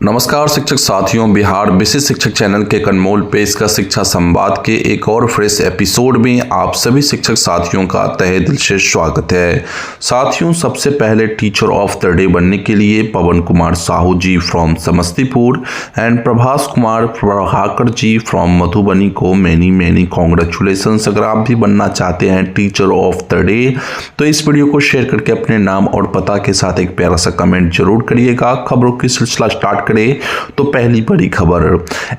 नमस्कार शिक्षक साथियों, बिहार विशिष्ट शिक्षक चैनल के अनमोल पेश का शिक्षा संवाद के एक और फ्रेश एपिसोड में आप सभी शिक्षक साथियों का तहे दिल से स्वागत है। साथियों, सबसे पहले टीचर ऑफ द डे बनने के लिए Pawan Kumar Sahu ji from Samastipur and Prabhas Kumar Prabhakar ji from Madhubani को मैनी कॉन्ग्रेचुलेशंस। अगर आप भी बनना चाहते हैं टीचर ऑफ द डे तो इस वीडियो को शेयर करके अपने नाम और पता के साथ एक प्यारा सा कमेंट जरूर करिएगा। खबरों की सिलसिला स्टार्ट तो पहली बड़ी खबर,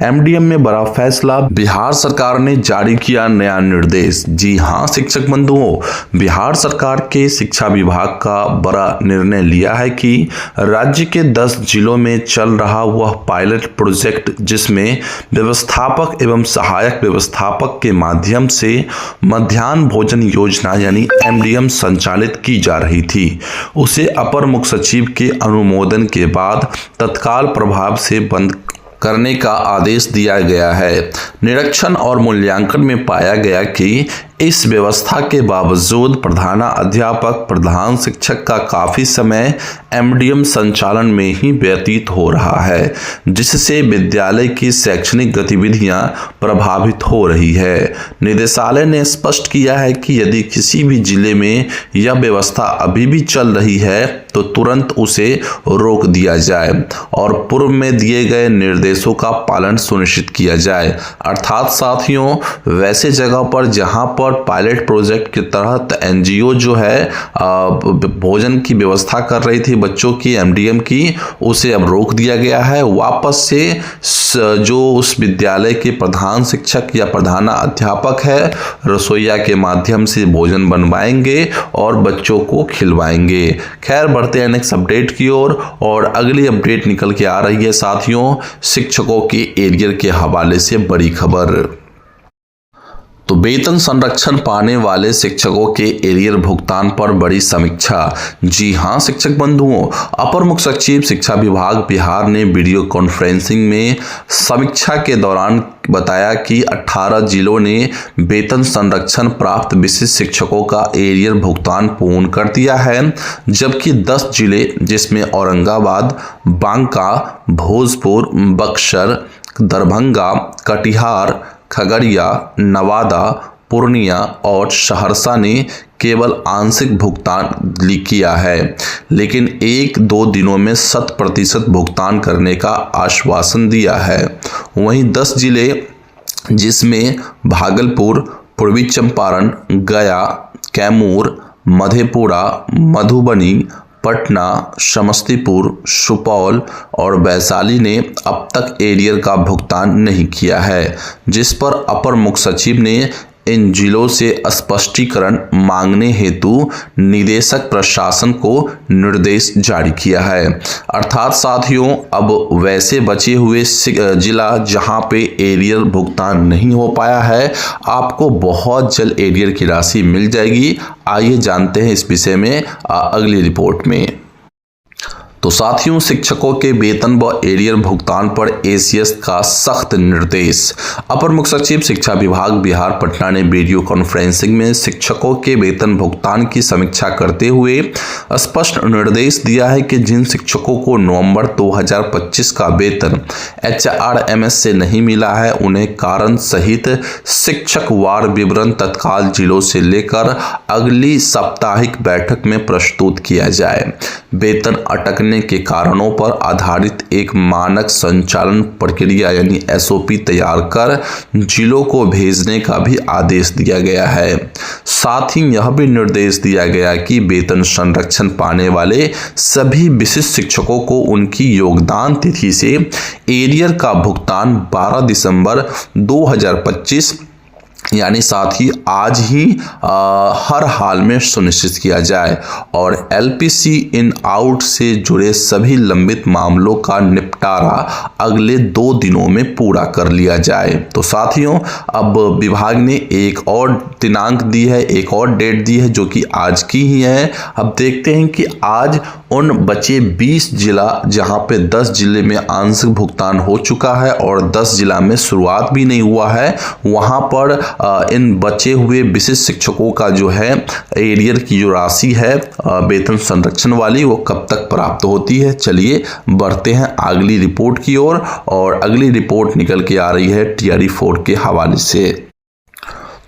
एमडीएम में बड़ा फैसला, बिहार सरकार ने जारी किया नया निर्देश। जी हां शिक्षक बंधुओं, बिहार सरकार के शिक्षा विभाग का बड़ा निर्णय लिया है कि राज्य के 10 जिलों में चल रहा वह पायलट प्रोजेक्ट जिसमें व्यवस्थापक एवं सहायक व्यवस्थापक के माध्यम से मध्याह्न भोजन योजना यानी एमडीएम संचालित की जा रही थी, उसे अपर मुख्य सचिव के अनुमोदन के बाद तत्काल प्रभाव से बंद करने का आदेश दिया गया है। निरीक्षण और मूल्यांकन में पाया गया कि इस व्यवस्था के बावजूद प्रधानाध्यापक प्रधान शिक्षक का काफ़ी समय एमडीएम संचालन में ही व्यतीत हो रहा है, जिससे विद्यालय की शैक्षणिक गतिविधियां प्रभावित हो रही है। निदेशालय ने स्पष्ट किया है कि यदि किसी भी जिले में यह व्यवस्था अभी भी चल रही है तो तुरंत उसे रोक दिया जाए और पूर्व में दिए गए निर्देशों का पालन सुनिश्चित किया जाए। अर्थात साथियों, वैसे जगह पर जहां पर पायलट प्रोजेक्ट के तहत एनजीओ जो है भोजन की व्यवस्था कर रही थी बच्चों की एमडीएम की, उसे अब रोक दिया गया है। वापस से जो उस विद्यालय के प्रधान शिक्षक या प्रधानाध्यापक है रसोईया के माध्यम से भोजन बनवाएंगे और बच्चों को खिलवाएंगे। खैर, बढ़ते हैं नेक्स्ट अपडेट की ओर और अगली अपडेट निकल के आ रही है साथियों, शिक्षकों के एरियर के हवाले से बड़ी खबर। तो वेतन संरक्षण पाने वाले शिक्षकों के एरियर भुगतान पर बड़ी समीक्षा। जी हां शिक्षक बंधुओं, अपर मुख्य सचिव शिक्षा विभाग बिहार ने वीडियो कॉन्फ्रेंसिंग में समीक्षा के दौरान बताया कि 18 जिलों ने वेतन संरक्षण प्राप्त विशिष्ट शिक्षकों का एरियर भुगतान पूर्ण कर दिया है, जबकि 10 जिले जिसमें औरंगाबाद, बांका, भोजपुर, बक्सर, दरभंगा, कटिहार, खगड़िया, नवादा, पूर्णिया और सहरसा ने केवल आंशिक भुगतान किया है, लेकिन 1-2 दिनों में 100% भुगतान करने का आश्वासन दिया है। वहीं 10 जिले जिसमें भागलपुर, पूर्वी चंपारण, गया, कैमूर, मधेपुरा, मधुबनी, पटना, समस्तीपुर, सुपौल और वैशाली ने अब तक एरियर का भुगतान नहीं किया है, जिस पर अपर मुख्य सचिव ने इन जिलों से स्पष्टीकरण मांगने हेतु निदेशक प्रशासन को निर्देश जारी किया है। अर्थात साथियों, अब वैसे बचे हुए जिला जहां पे एरियर भुगतान नहीं हो पाया है, आपको बहुत जल्द एरियर की राशि मिल जाएगी। आइए जानते हैं इस विषय में अगली रिपोर्ट में। तो साथियों, शिक्षकों के वेतन व एरियर भुगतान पर एसीएस का सख्त निर्देश। अपर मुख्य सचिव शिक्षा विभाग बिहार पटना ने वीडियो कॉन्फ्रेंसिंग में शिक्षकों के वेतन भुगतान की समीक्षा करते हुए स्पष्ट निर्देश दिया है कि जिन शिक्षकों को नवंबर 2025 का वेतन एचआरएमएस से नहीं मिला है, उन्हें कारण सहित शिक्षक वार विवरण तत्काल जिलों से लेकर अगली साप्ताहिक बैठक में प्रस्तुत किया जाए। वेतन अटकने के कारणों पर आधारित एक मानक संचालन प्रक्रिया यानी एसओपी तैयार कर जिलों को भेजने का भी आदेश दिया गया है। साथ ही यह भी निर्देश दिया गया कि वेतन संरक्षण पाने वाले सभी विशिष्ट शिक्षकों को उनकी योगदान तिथि से एरियर का भुगतान 12 दिसंबर 2025 यानी साथ ही आज ही हर हाल में सुनिश्चित किया जाए और एलपीसी इन आउट से जुड़े सभी लंबित मामलों का निपटारा अगले 2 दिनों में पूरा कर लिया जाए। तो साथियों, अब विभाग ने एक और दिनांक दी है, एक और डेट दी है जो कि आज की ही है। अब देखते हैं कि आज उन बचे 20 जिला जहां पे 10 जिले में आंशिक भुगतान हो चुका है और 10 जिला में शुरुआत भी नहीं हुआ है, वहां पर इन बचे हुए विशिष्ट शिक्षकों का जो है एरियर की जो राशि है वेतन संरक्षण वाली, वो कब तक प्राप्त होती है। चलिए बढ़ते हैं अगली रिपोर्ट की ओर और अगली रिपोर्ट निकल के आ रही है टीआरई 4 के हवाले से।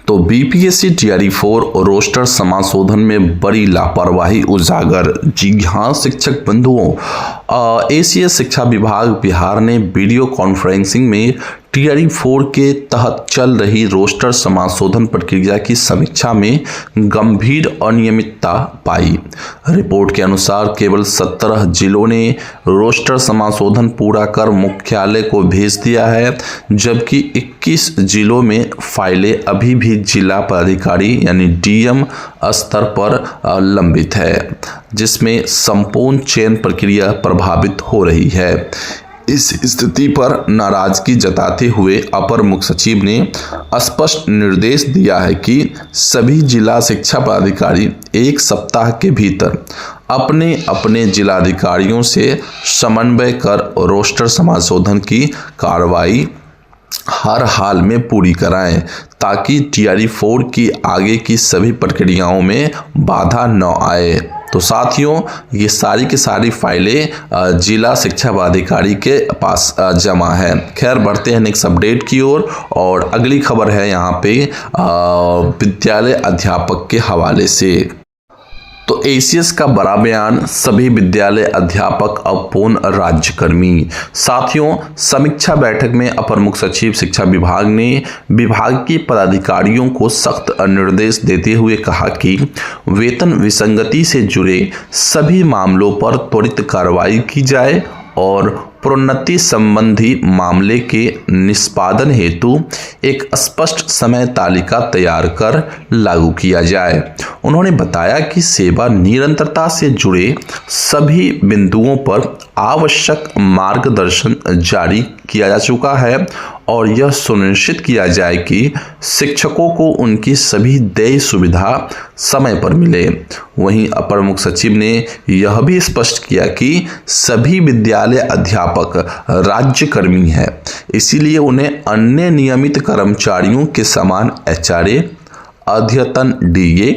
तो बीपीएससी टीआरई 4 रोस्टर समाशोधन में बड़ी लापरवाही उजागर। जी हाँ शिक्षक बंधुओं, एसीएस शिक्षा विभाग बिहार ने वीडियो कॉन्फ्रेंसिंग में टीआरई 4 के तहत चल रही रोस्टर समाशोधन प्रक्रिया की समीक्षा में गंभीर अनियमितता पाई। रिपोर्ट के अनुसार केवल 17 जिलों ने रोस्टर समाशोधन पूरा कर मुख्यालय को भेज दिया है, जबकि 21 जिलों में फाइलें अभी भी जिला पदाधिकारी यानी डीएम स्तर पर लंबित है, जिसमें संपूर्ण चयन प्रक्रिया प्रभावित हो रही है। इस स्थिति पर नाराजगी जताते हुए अपर मुख्य सचिव ने स्पष्ट निर्देश दिया है कि सभी जिला शिक्षा पदाधिकारी 1 सप्ताह के भीतर अपने अपने जिलाधिकारियों से समन्वय कर रोस्टर समाशोधन की कार्रवाई हर हाल में पूरी कराएं, ताकि टीआरई 4 की आगे की सभी प्रक्रियाओं में बाधा न आए। तो साथियों, ये सारी की सारी फाइलें जिला शिक्षा पदाधिकारी के पास जमा है। खैर बढ़ते हैं नेक्स्ट अपडेट की ओर और अगली खबर है यहाँ पे विद्यालय अध्यापक के हवाले से। तो एसीएस का बड़ा बयान, सभी विद्यालय अध्यापक अब पूर्ण राज्यकर्मी। साथियों, समीक्षा बैठक में अपर मुख्य सचिव शिक्षा विभाग ने विभाग के पदाधिकारियों को सख्त निर्देश देते हुए कहा कि वेतन विसंगति से जुड़े सभी मामलों पर त्वरित कार्रवाई की जाए और प्रोन्नति संबंधी मामले के निष्पादन हेतु एक स्पष्ट समय तालिका तैयार कर लागू किया जाए। उन्होंने बताया कि सेवा निरंतरता से जुड़े सभी बिंदुओं पर आवश्यक मार्गदर्शन जारी किया जा चुका है और यह सुनिश्चित किया जाए कि शिक्षकों को उनकी सभी देय सुविधा समय पर मिले। वहीं अपर मुख्य सचिव ने यह भी स्पष्ट किया कि सभी विद्यालय अध्यापक राज्यकर्मी हैं, इसीलिए उन्हें अन्य नियमित कर्मचारियों के समान एचआरए, अद्यतन डीए,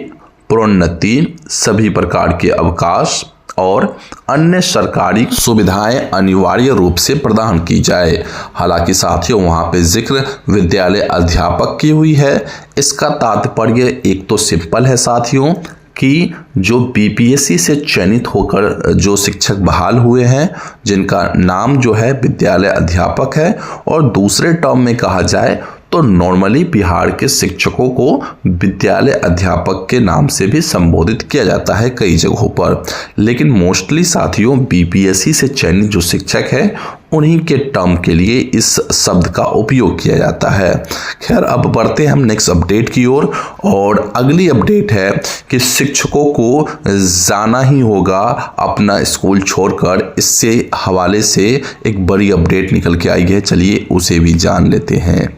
प्रोन्नति, सभी प्रकार के अवकाश और अन्य सरकारी सुविधाएं अनिवार्य रूप से प्रदान की जाए। हालांकि साथियों, वहां पे जिक्र विद्यालय अध्यापक की हुई है। इसका तात्पर्य एक तो सिंपल है साथियों कि जो बीपीएससी से चयनित होकर जो शिक्षक बहाल हुए हैं, जिनका नाम जो है विद्यालय अध्यापक है, और दूसरे टर्म में कहा जाए तो नॉर्मली बिहार के शिक्षकों को विद्यालय अध्यापक के नाम से भी संबोधित किया जाता है कई जगहों पर, लेकिन मोस्टली साथियों बीपीएससी से चयनित जो शिक्षक है उन्हीं के टर्म के लिए इस शब्द का उपयोग किया जाता है। खैर अब बढ़ते हैं हम नेक्स्ट अपडेट की ओर और अगली अपडेट है कि शिक्षकों को जाना ही होगा अपना स्कूल छोड़कर। इससे हवाले से एक बड़ी अपडेट निकल के आई है, चलिए उसे भी जान लेते हैं।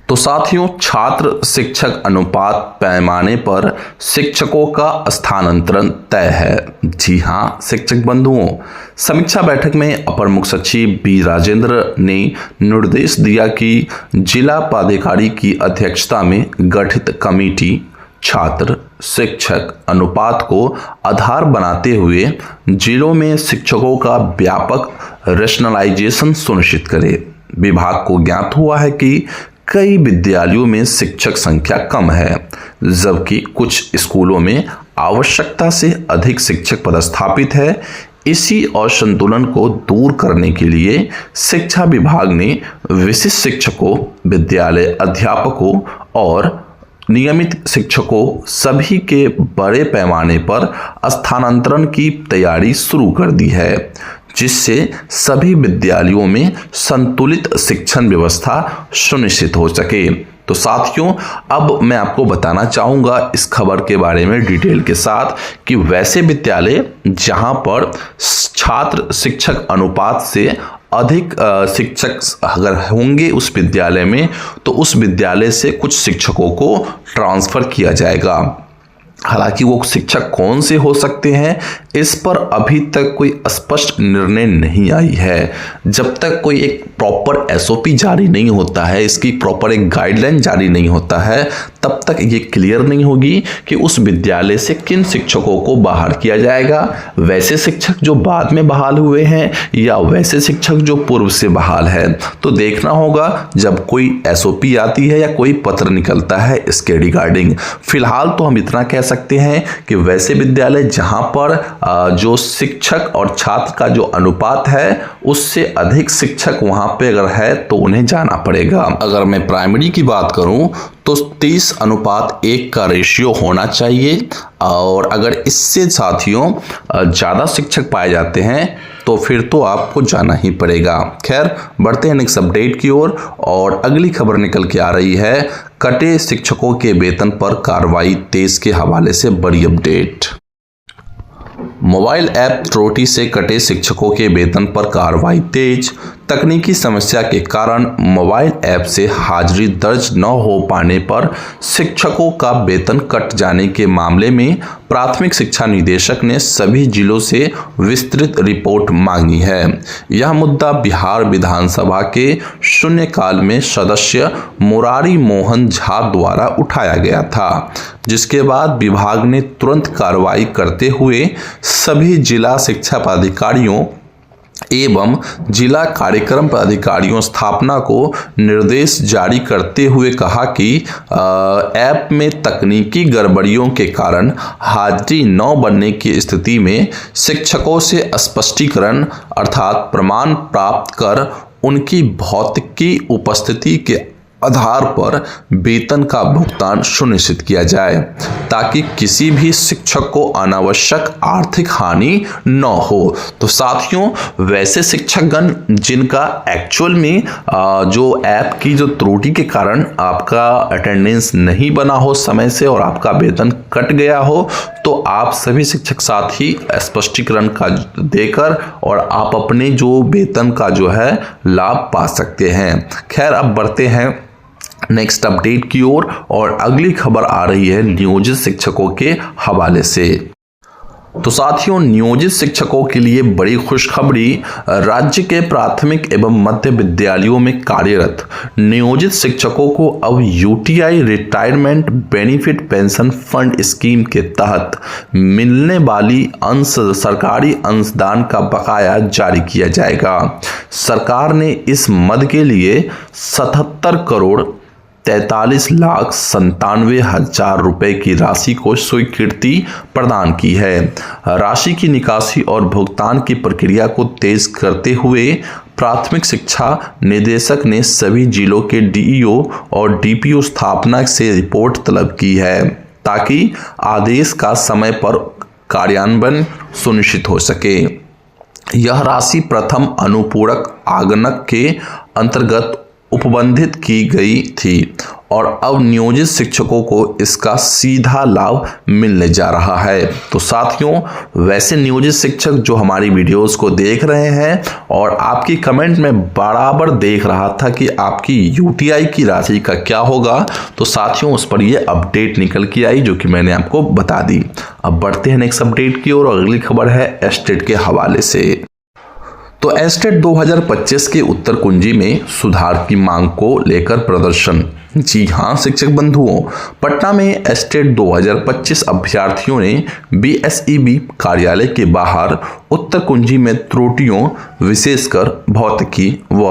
तो साथियों, छात्र शिक्षक अनुपात पैमाने पर शिक्षकों का स्थानांतरण तय है। जी हाँ शिक्षक बंधुओं, समीक्षा बैठक में अपर मुख्य सचिव बी राजेंद्र ने निर्देश दिया कि जिला पदाधिकारी की अध्यक्षता में गठित कमेटी छात्र शिक्षक अनुपात को आधार बनाते हुए जिलों में शिक्षकों का व्यापक रेशनलाइजेशन सुनिश्चित करे। विभाग को ज्ञात हुआ है कि कई विद्यालयों में शिक्षक संख्या कम है, जबकि कुछ स्कूलों में आवश्यकता से अधिक शिक्षक पदस्थापित है। इसी असंतुलन को दूर करने के लिए शिक्षा विभाग ने विशिष्ट शिक्षकों, विद्यालय अध्यापकों और नियमित शिक्षकों सभी के बड़े पैमाने पर स्थानांतरण की तैयारी शुरू कर दी है, जिससे सभी विद्यालयों में संतुलित शिक्षण व्यवस्था सुनिश्चित हो सके। तो साथियों, अब मैं आपको बताना चाहूँगा इस खबर के बारे में डिटेल के साथ कि वैसे विद्यालय जहां पर छात्र शिक्षक अनुपात से अधिक शिक्षक अगर होंगे उस विद्यालय में, तो उस विद्यालय से कुछ शिक्षकों को ट्रांसफ़र किया जाएगा। हालांकि वो शिक्षक कौन से हो सकते हैं, इस पर अभी तक कोई स्पष्ट निर्णय नहीं आई है। जब तक कोई एक प्रॉपर एसओपी जारी नहीं होता है, इसकी प्रॉपर एक गाइडलाइन जारी नहीं होता है, तब तक ये क्लियर नहीं होगी कि उस विद्यालय से किन शिक्षकों को बाहर किया जाएगा। वैसे शिक्षक जो बाद में बहाल हुए हैं या वैसे शिक्षक जो पूर्व से बहाल है। तो देखना होगा जब कोई एसओपी आती है या कोई पत्र निकलता है इसके रिगार्डिंग। फिलहाल तो हम इतना कह सकते हैं कि वैसे विद्यालय जहां पर जो शिक्षक और छात्र का जो अनुपात है उससे अधिक शिक्षक वहां पे अगर है तो उन्हें जाना पड़ेगा। अगर मैं प्राइमरी की बात करूं तो 30:1 का रेशियो होना चाहिए, और अगर इससे साथियों ज़्यादा शिक्षक पाए जाते हैं तो फिर तो आपको जाना ही पड़ेगा। खैर, बढ़ते हैं नेक्स्ट अपडेट की ओर, और अगली खबर निकल के आ रही है कटे शिक्षकों के वेतन पर कार्रवाई तेज के हवाले से बड़ी अपडेट। मोबाइल ऐप त्रुटि से कटे शिक्षकों के वेतन पर कार्रवाई तेज। तकनीकी समस्या के कारण मोबाइल ऐप से हाजिरी दर्ज न हो पाने पर शिक्षकों का वेतन कट जाने के मामले में प्राथमिक शिक्षा निदेशक ने सभी जिलों से विस्तृत रिपोर्ट मांगी है। यह मुद्दा बिहार विधानसभा के शून्यकाल में सदस्य मुरारी मोहन झा द्वारा उठाया गया था, जिसके बाद विभाग ने तुरंत कार्रवाई करते हुए सभी जिला शिक्षा पदाधिकारियों एवं जिला कार्यक्रम पदाधिकारियों स्थापना को निर्देश जारी करते हुए कहा कि ऐप में तकनीकी गड़बड़ियों के कारण हाजिरी न बनने की स्थिति में शिक्षकों से स्पष्टीकरण अर्थात प्रमाण प्राप्त कर उनकी भौतिकी उपस्थिति के आधार पर वेतन का भुगतान सुनिश्चित किया जाए, ताकि किसी भी शिक्षक को अनावश्यक आर्थिक हानि न हो। तो साथियों, वैसे शिक्षकगण जिनका एक्चुअल में जो ऐप की जो त्रुटि के कारण आपका अटेंडेंस नहीं बना हो समय से और आपका वेतन कट गया हो, तो आप सभी शिक्षक साथी स्पष्टीकरण का देकर और आप अपने जो वेतन का जो है लाभ पा सकते हैं। खैर, अब बढ़ते हैं नेक्स्ट अपडेट की ओर, और अगली खबर आ रही है नियोजित शिक्षकों के हवाले से। तो साथियों, नियोजित शिक्षकों के लिए बड़ी खुशखबरी। राज्य के प्राथमिक एवं मध्य विद्यालयों में कार्यरत नियोजित शिक्षकों को अब UTI retirement benefit pension fund scheme के तहत मिलने वाली सरकारी अंशदान का बकाया जारी किया जाएगा। सरकार ने इस मद के लिए 77,43,97,000 रुपए की राशि को स्वीकृति प्रदान की है। राशि की निकासी और भुगतान की प्रक्रिया को तेज करते हुए प्राथमिक शिक्षा निदेशक ने सभी जिलों के डीईओ और डीपीओ स्थापना से रिपोर्ट तलब की है, ताकि आदेश का समय पर कार्यान्वयन सुनिश्चित हो सके। यह राशि प्रथम अनुपूरक आगनक के अंतर्गत उपबंधित की गई थी और अब नियोजित शिक्षकों को इसका सीधा लाभ मिलने जा रहा है। तो साथियों, वैसे नियोजित शिक्षक जो हमारी वीडियोस को देख रहे हैं और आपकी कमेंट में बराबर देख रहा था कि आपकी यूटीआई की राशि का क्या होगा, तो साथियों उस पर ये अपडेट निकल के आई जो कि मैंने आपको बता दी। अब बढ़ते हैं नेक्स्ट अपडेट की ओर, और अगली खबर है एस्टेट के हवाले से। तो एस्टेट 2025 के उत्तर कुंजी में सुधार की मांग को लेकर प्रदर्शन। जी हां शिक्षक बंधुओं, पटना में एस्टेट 2025 अभ्यर्थियों ने बीएसईबी कार्यालय के बाहर उत्तर कुंजी में त्रुटियों विशेषकर भौतिकी व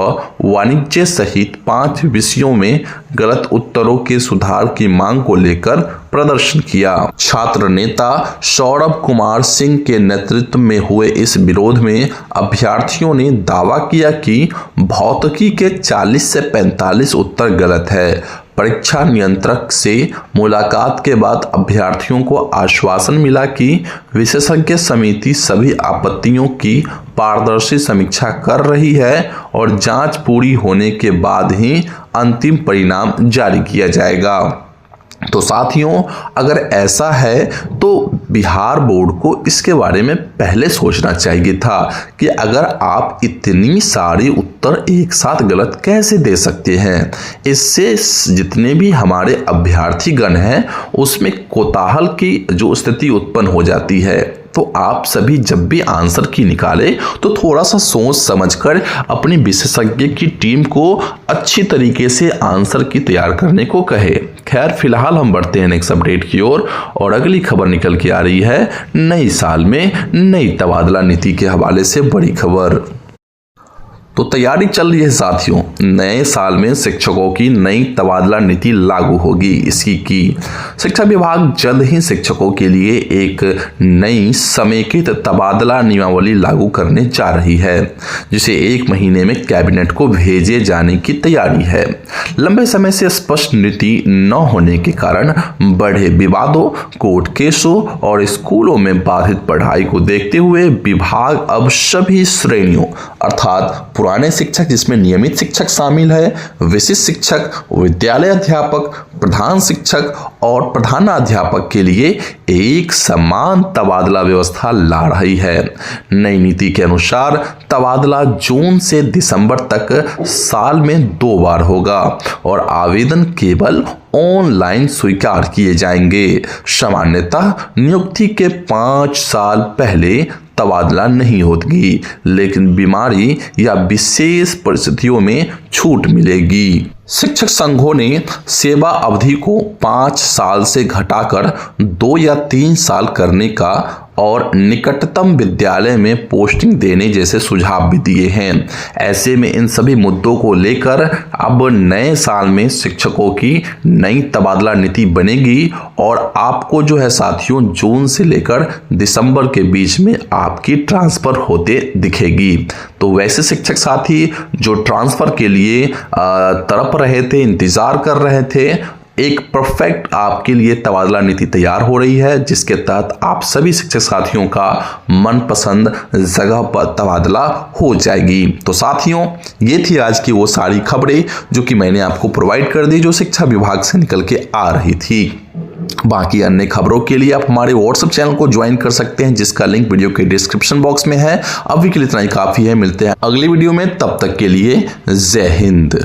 वाणिज्य सहित 5 विषयों में गलत उत्तरों के सुधार की मांग को लेकर प्रदर्शन किया। छात्र नेता सौरभ कुमार सिंह के नेतृत्व में हुए इस विरोध में अभ्यर्थियों ने दावा किया कि भौतिकी के 40 से 45 उत्तर गलत है। परीक्षा नियंत्रक से मुलाकात के बाद अभ्यर्थियों को आश्वासन मिला कि विशेषज्ञ समिति सभी आपत्तियों की पारदर्शी समीक्षा कर रही है और जांच पूरी होने के बाद ही अंतिम परिणाम जारी किया जाएगा। तो साथियों, अगर ऐसा है तो बिहार बोर्ड को इसके बारे में पहले सोचना चाहिए था कि अगर आप इतनी सारी उत्तर एक साथ गलत कैसे दे सकते हैं। इससे जितने भी हमारे अभ्यर्थीगण हैं उसमें कोताहल की जो स्थिति उत्पन्न हो जाती है। तो आप सभी जब भी आंसर की निकाले तो थोड़ा सा सोच समझकर अपनी विशेषज्ञ की टीम को अच्छी तरीके से आंसर की तैयार करने को कहे। खैर, फिलहाल हम बढ़ते हैं नेक्स्ट अपडेट की ओर और अगली खबर निकल के आ रही है नई साल में नई तबादला नीति के हवाले से बड़ी खबर। तो तैयारी चल रही है साथियों, नए साल में शिक्षकों की नई तबादला नीति लागू होगी। इसकी की शिक्षा विभाग जल्द ही शिक्षकों के लिए एक नई समेकित तबादला नियमावली लागू करने जा रही है, जिसे 1 महीने में कैबिनेट को भेजे जाने की तैयारी है। लंबे समय से स्पष्ट नीति न होने के कारण बढ़े विवादों, कोर्ट केसों और स्कूलों में बाधित पढ़ाई को देखते हुए विभाग अब सभी श्रेणियों अर्थात पुराने शिक्षक जिसमें नियमित शिक्षक शामिल है, विशिष्ट शिक्षक, विद्यालय अध्यापक, प्रधान शिक्षक और प्रधानाध्यापक के लिए एक समान तबादला व्यवस्था ला रही है। नई नीति के अनुसार तबादला जून से दिसंबर तक साल में 2 बार होगा और आवेदन केवल ऑनलाइन स्वीकार किए जाएंगे। सामान्यतः नियुक्ति के 5 साल पहले तबादला नहीं होगी, लेकिन बीमारी या विशेष परिस्थितियों में छूट मिलेगी। शिक्षक संघों ने सेवा अवधि को 5 साल से घटाकर 2 या 3 साल करने का और निकटतम विद्यालय में पोस्टिंग देने जैसे सुझाव भी दिए हैं। ऐसे में इन सभी मुद्दों को लेकर अब नए साल में शिक्षकों की नई तबादला नीति बनेगी और आपको जो है साथियों जून से लेकर दिसंबर के बीच में आपकी ट्रांसफर होते दिखेगी। तो वैसे शिक्षक साथी जो ट्रांसफर के लिए तड़प रहे थे, इंतजार कर रहे थे, एक परफेक्ट आपके लिए तबादला नीति तैयार हो रही है, जिसके तहत आप सभी शिक्षक साथियों का मनपसंद जगह पर तबादला हो जाएगी। तो साथियों, ये थी आज की वो सारी खबरें जो कि मैंने आपको प्रोवाइड कर दी, जो शिक्षा विभाग से निकल के आ रही थी। बाकी अन्य खबरों के लिए आप हमारे व्हाट्सएप चैनल को ज्वाइन कर सकते हैं, जिसका लिंक वीडियो के डिस्क्रिप्शन बॉक्स में है। अभी के लिए इतना ही काफी है, मिलते हैं अगली वीडियो में, तब तक के लिए जय हिंद।